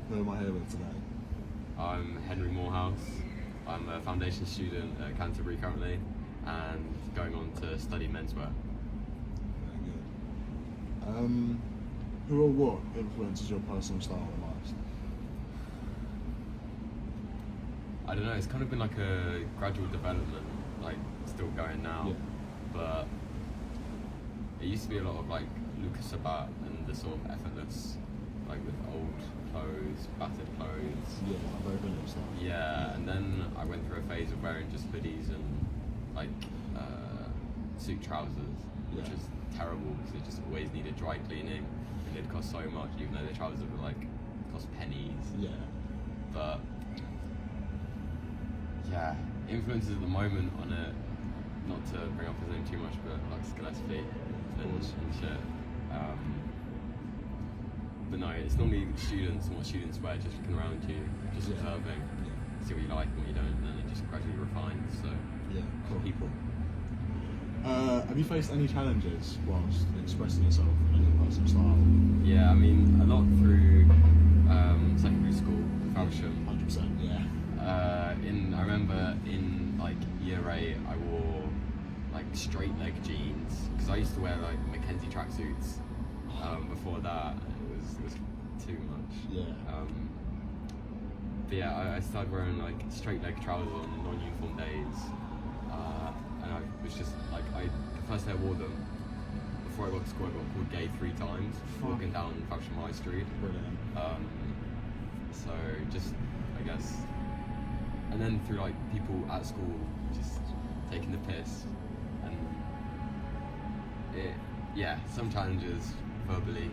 Who am I here with today? I'm Henry Morehouse. I'm a foundation student at Canterbury currently and going on to study menswear. Very good. Who or what influences your personal style the most? I don't know, it's kind of been like a gradual development, like still going now, Yeah. but it used to be a lot of like Lucas Sabat and the sort of effortless, like with old clothes, battered clothes. Yeah, very vintage stuff. Yeah, and then I went through a phase of wearing just hoodies and like suit trousers, which Yeah. is terrible because they just always needed dry cleaning and they'd cost so much, even though the trousers would like cost pennies. Yeah. But yeah, influences at the moment on it, not to bring up his name too much, but like Gillespie and shit. But no, it's normally students and what students wear, just looking around you, just observing, see what you like and what you don't, and then it just gradually refines. So Yeah, cool. people. Have you faced any challenges whilst expressing yourself in your personal style? Yeah, I mean, a lot through secondary school, Faversham. 100%, yeah. I remember in like year 8, I wore like straight leg jeans because I used to wear like Mackenzie tracksuits. Before that, it was too much. Yeah. But yeah, I started wearing like straight leg trousers on non-uniform days, and I was just like, the first day I wore them, before I got to school, I got called gay 3 times walking down Faversham High Street. Brilliant. So just, I guess, and then through like people at school just taking the piss, and some challenges verbally,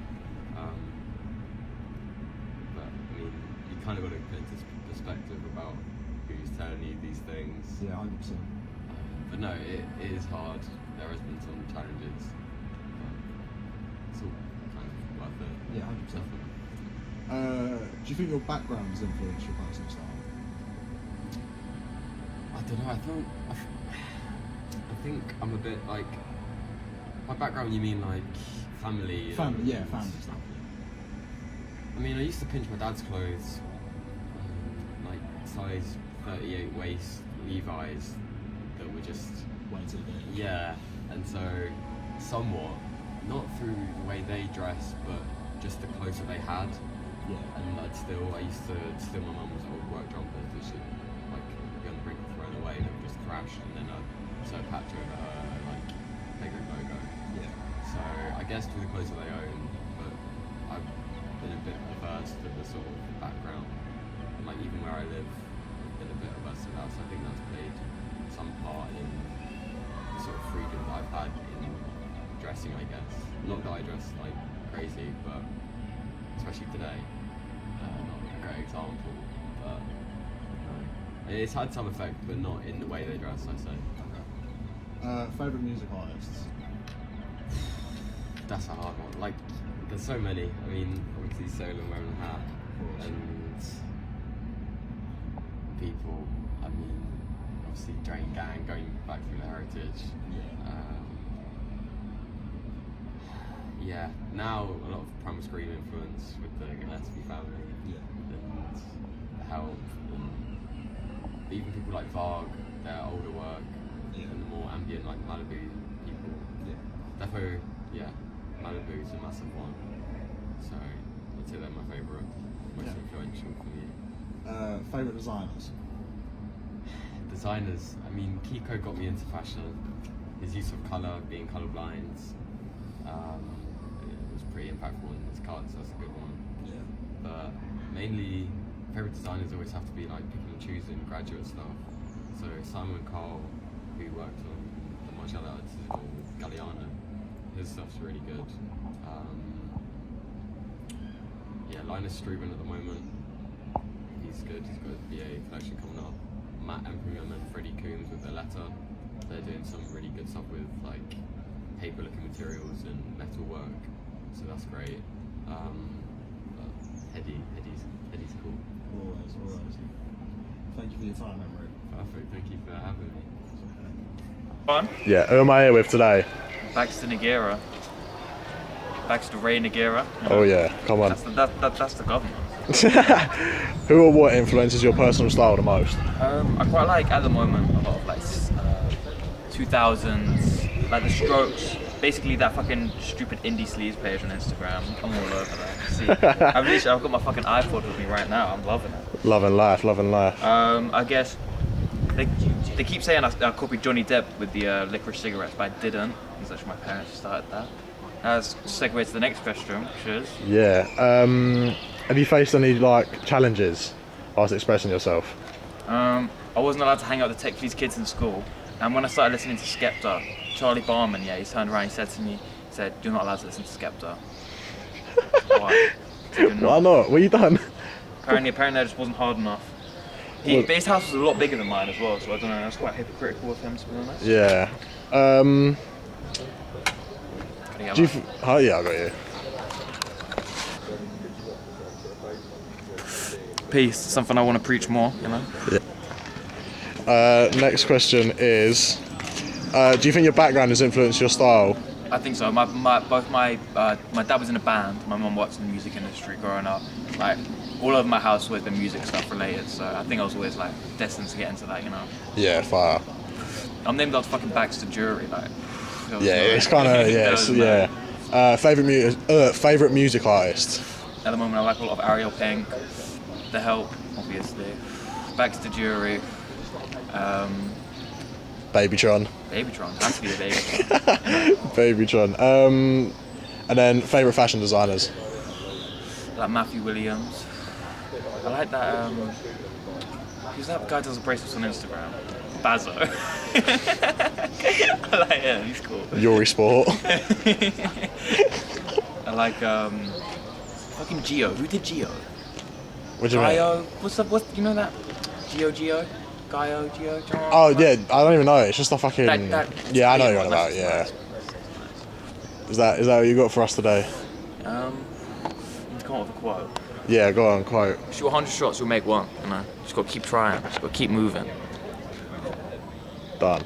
but I mean, you kind of got to put into perspective about who's telling you these things. Yeah, 100%. But no, it is hard. There has been some challenges, but it's all kind of worth it. Yeah, 100%. Do you think your background has influenced your personal style? I don't know. I think I'm a bit like, my background. You mean like family? Family stuff. I mean, I used to pinch my dad's clothes, like size 38 waist Levi's that were just Way too big. yeah, and so somewhat not through the way they dress, but just the clothes that they had. Yeah. And I used to steal my mum's old work jumpers that she'd like be on the brink of throwing away and it would just crash, and then I'd sew a patch over her like Playgroup logo. Yeah. So I guess through the clothes that they own, but I've been a bit averse to the sort of background, and like even where I live, I've been a bit averse to that. So I think that's played some part in the sort of freedom that I've had in dressing, I guess. Not that I dress like crazy, but especially today, not a great example, but it's had some effect, but not in the way they dress, I say. Okay. Favourite music artists? That's a hard one. Like, there's so many. I mean, obviously Solon wearing a hat, and people, I mean, obviously Drain Gang, going back through the heritage. Yeah, now a lot of Primal Scream influence with the Gillespie family, and Help, and even people like Varg, their older work, and the more ambient like Malibu people. Defo, Malibu's a massive one, so I'd say they're my favourite, most influential for me. Favourite designers? Designers, I mean, Kiko got me into fashion. His use of colour, being colourblind, it was pretty impactful in his cards, so that's a good one. Yeah. But mainly, favourite designers always have to be like picking and choosing graduate stuff. So Simon Cole, who worked on the Margiela artisanal with Galliano, his stuff's really good. Linus Struben at the moment, he's good. He's got a BA collection coming up. Matt Empringham and Freddie Coombs with their letter. They're doing some really good stuff with like paper-looking materials and metal work, so that's great. But Hedy's cool. Always. Thank you for your time, Emery. Perfect. Thank you for having me. Fun. Yeah, who am I here with today? Baxter Nogueira. Baxter Ray Nogueira. Oh yeah, come on. That's the governor. Who or what influences your personal style the most? I quite like at the moment a lot of like 2000s, like the Strokes. Basically that fucking stupid indie sleaze page on Instagram. I'm all over that. See, I've got my fucking iPod with me right now. I'm loving it. Loving life, loving life. I guess they keep saying I copied Johnny Depp with the licorice cigarettes, but I didn't. It's actually my parents who started that. That's segue to the next question, which is Yeah. Have you faced any like challenges whilst expressing yourself? I wasn't allowed to hang out with the Tech Fleas kids in school, and when I started listening to Skepta, Charlie Barman, he turned around, he said to me, he said, "You're not allowed to listen to Skepta." Why? Why not? What you done? Apparently I just wasn't hard enough. But his house was a lot bigger than mine as well, so I don't know, that's quite hypocritical of him, to be honest. Yeah. Do you oh yeah, I got you. Peace, something I want to preach more, you know? Yeah. Next question is, do you think your background has influenced your style? I think so. My dad was in a band, my mum works in the music industry growing up. Like, all over my house has always been music stuff related, so I think I was always like destined to get into that, you know? Yeah, fire. I'm named after fucking Baxter Jury, like. Yeah, it's kind of, yeah. Favorite music artist? At the moment I like a lot of Ariel Pink, The Help, obviously, Baxter Jury, Babytron. Babytron, has to be the Babytron. Babytron. And then favorite fashion designers? Like Matthew Williams. I like that, who's that guy who does the bracelets on Instagram? Bazo. I like him, he's cool. Yuri Sport. I like, fucking Geo. Who did Geo? What do you mean? Gio. What's, you know that? Geo? Gio? Oh yeah, I don't even know. It's just a fucking. Yeah, I know you're on about. Nice, Yeah. nice. Is that what you got for us today? Let's come up with a quote. Yeah, go on, quote. Shoot 100 shots, you'll make one. You know, just gotta keep trying. Just gotta keep moving. Done.